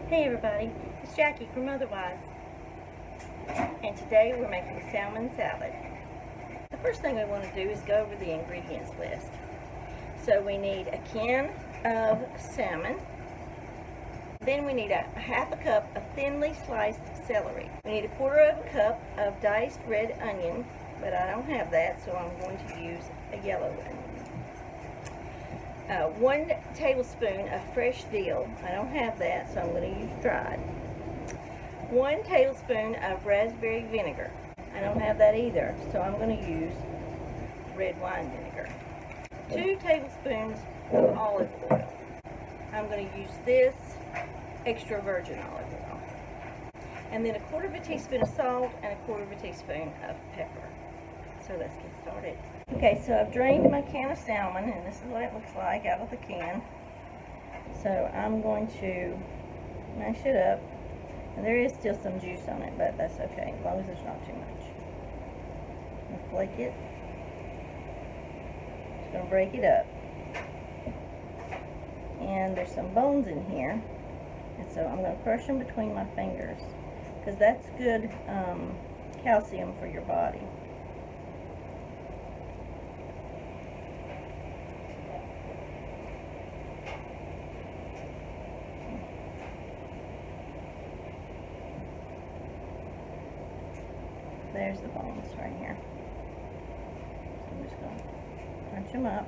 Hey everybody, it's Jackie from Motherwize, and today we're making salmon salad. The first thing we want to do is go over the ingredients list. So we need a can of salmon, then we need a half a cup of thinly sliced celery. We need a quarter of a cup of diced red onion, but I don't have that, so I'm going to use a yellow onion. 1 tablespoon of fresh dill. I don't have that, so I'm going to use dried. 1 tablespoon of raspberry vinegar. I don't have that either, so I'm going to use red wine vinegar. 2 tablespoons of olive oil. I'm going to use this extra virgin olive oil. And then a quarter of a teaspoon of salt and a quarter of a teaspoon of pepper. So let's get started. Okay, so I've drained my can of salmon, and this is what it looks like out of the can. So I'm going to mash it up. And there is still some juice on it, but that's okay, as long as there's not too much. I'm going to flake it. Just going to break it up. And there's some bones in here. And so I'm going to crush them between my fingers, because that's good calcium for your body. There's the bones right here. So I'm just going to crunch them up.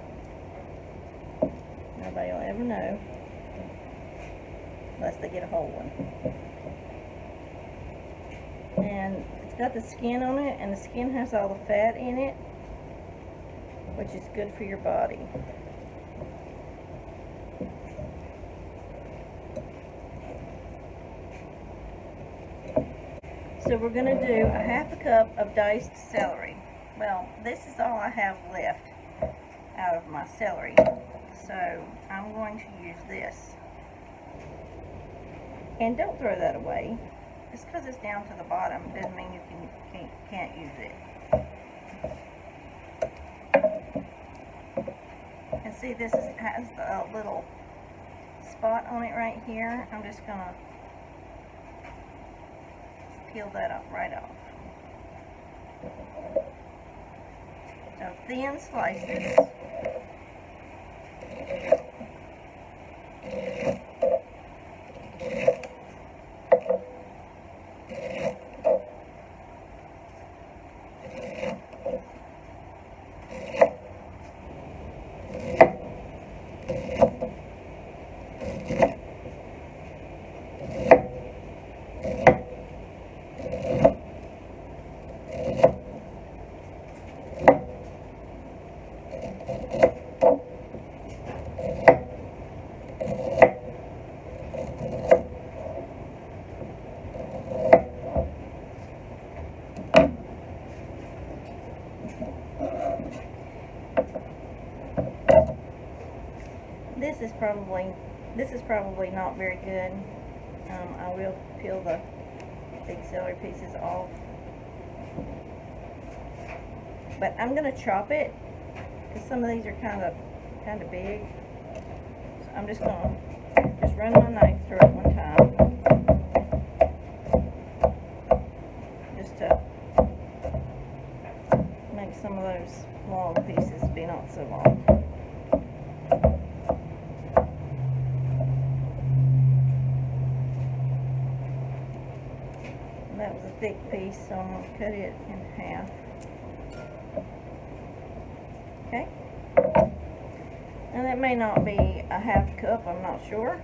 Nobody will ever know unless they get a whole one. And it's got the skin on it, and the skin has all the fat in it, which is good for your body. So we're going to do a half a cup of diced celery. Well, this is all I have left out of my celery. So I'm going to use this. And don't throw that away. Just because it's down to the bottom doesn't mean you can't use it. And see, this has a little spot on it right here. I'm just going to peel that up right off. So thin slices. This is probably not very good. I will peel the big celery pieces off, but I'm going to chop it because some of these are kind of big. So I'm just going to run my knife through it one time, just to make some of those long pieces be not so long. That was a thick piece, so I'm going to cut it in half. Okay? And that may not be a half cup, I'm not sure.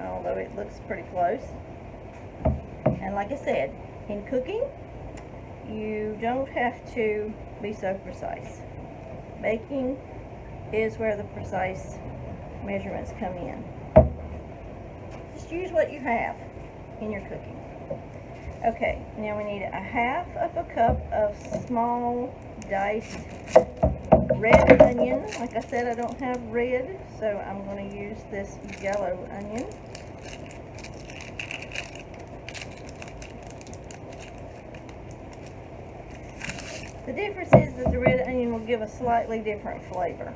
Although it looks pretty close. And like I said, in cooking, you don't have to be so precise. Baking is where the precise measurements come in. Just use what you have in your cooking. Okay, now we need a half of a cup of small diced red onion. Like I said, I don't have red, so I'm going to use this yellow onion. The difference is that the red onion will give a slightly different flavor.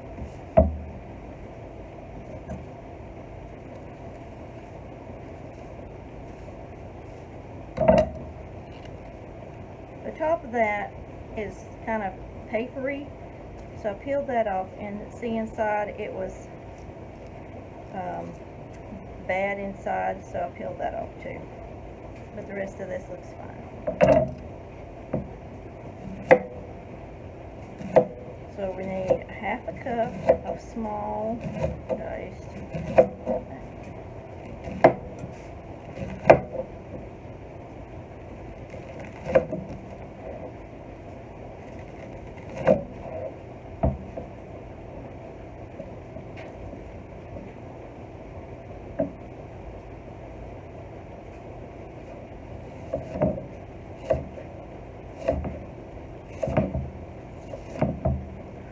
top of that is kind of papery, so I peeled that off, and see inside it was bad inside, so I peeled that off too. But the rest of this looks fine. So we need 1/2 cup of small diced.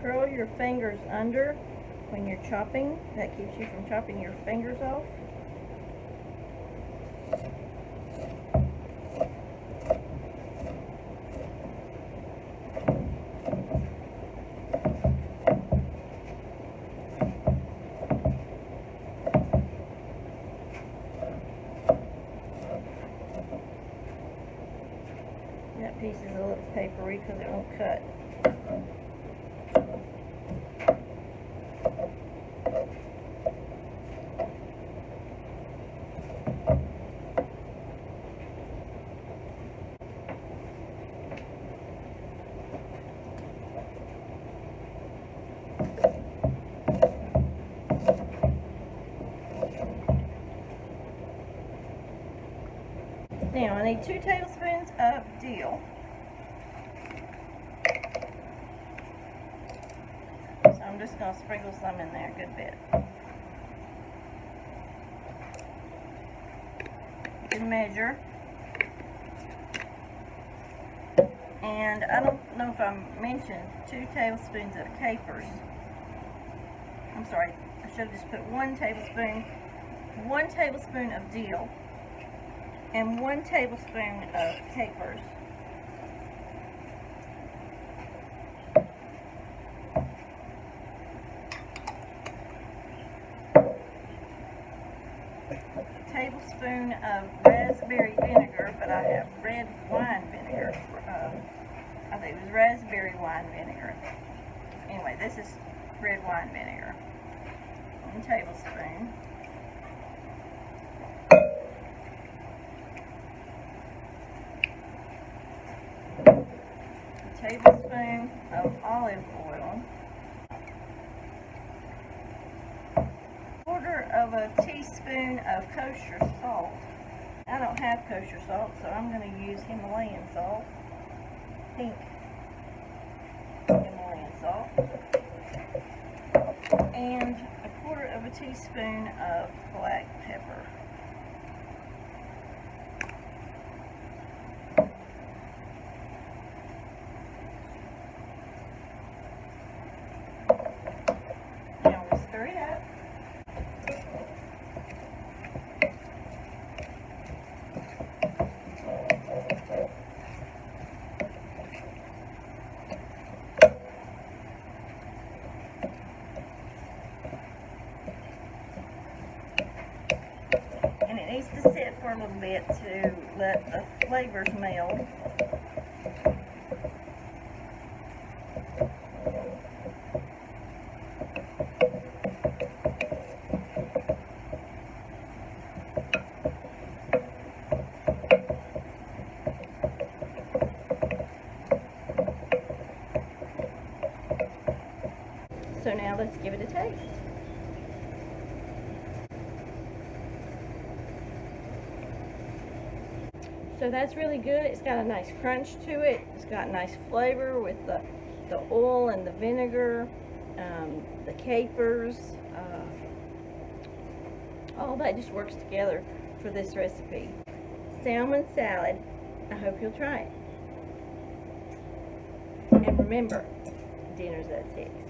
Curl your fingers under when you're chopping. That keeps you from chopping your fingers off. That piece is a little papery because it won't cut. Now I need 2 tablespoons of dill. So I'm just going to sprinkle some in there a good bit. You can measure. And I don't know if I mentioned 2 tablespoons of capers. I'm sorry, I should have just put 1 tablespoon. 1 tablespoon of dill and 1 tablespoon of capers. A tablespoon of raspberry vinegar, but I have red wine vinegar. I think it was raspberry wine vinegar. Anyway, this is red wine vinegar. 1 tablespoon. A tablespoon of olive oil. 1/4 of a teaspoon of kosher salt. I don't have kosher salt, so I'm going to use Himalayan salt. Pink Himalayan salt. And 1/4 of a teaspoon of black pepper. Now we'll stir it up. And it needs to sit for a little bit to let the flavors meld. So now let's give it a taste. So that's really good. It's got a nice crunch to it. It's got nice flavor with the oil and the vinegar, the capers. All that just works together for this recipe. Salmon salad. I hope you'll try it. And remember, dinner's at 6.